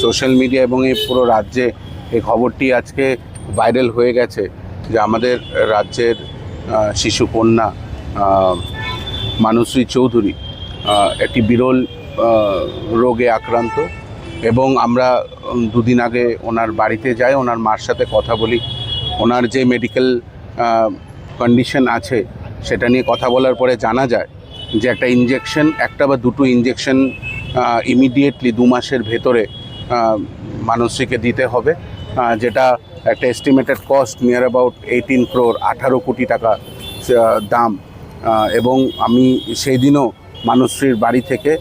Social media এবং এই পুরো রাজ্যে এই খবরটি আজকে ভাইরাল হয়ে গেছে যে আমাদের রাজ্যের শিশুকন্যা মানসী চৌধুরী একটি বিরল রোগে আক্রান্ত এবং আমরা দুদিন আগে ওনার বাড়িতে যাই, ওনার মার সাথে কথা বলি। ওনার যে মেডিকেল কন্ডিশন আছে সেটা নিয়ে কথা বলার পরে জানা যায় যে একটা ইঞ্জেকশন, একটা বা দুটো ইঞ্জেকশন ইমিডিয়েটলি 2 মাসের ভেতরে মানসীকে দিতে হবে, যেটা একটা estimated cost near about 18 crore, 18 কোটি টাকা দাম। এবং আমি সেই দিনও মানসীর বাড়ি থেকে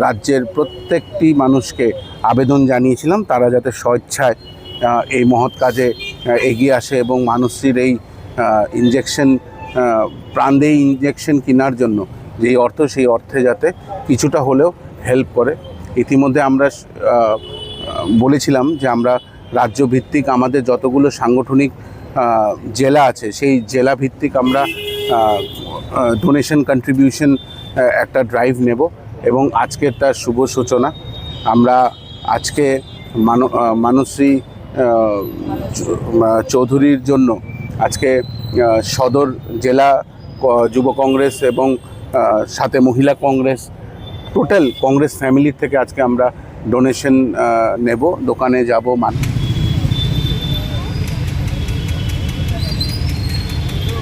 রাজ্যের প্রত্যেকটি মানুষকে আবেদন জানিয়েছিলাম তারা যাতে স্বেচ্ছায় এই মহৎ কাজে এগিয়ে আসে এবং মানসীর এই ইঞ্জেকশন, প্রাণদেয়ী ইঞ্জেকশন কেনার জন্য যেই অর্থ, সেই অর্থে যাতে কিছুটা হলেও হেল্প করে। ইতিমধ্যে আমরা বলেছিলাম যে আমরা রাজ্যভিত্তিক আমাদের যতগুলো সাংগঠনিক জেলা আছে সেই জেলা ভিত্তিক আমরা ডোনেশন কন্ট্রিবিউশন একটা ড্রাইভ নেব এবং আজকের তার শুভ সূচনা। আমরা আজকে মানসী চৌধুরীর জন্য আজকে সদর জেলা যুব কংগ্রেস এবং সাথে মহিলা কংগ্রেস, টোটাল কংগ্রেস ফ্যামিলির থেকে আজকে আমরা ডোনেশন নেব, দোকানে যাব।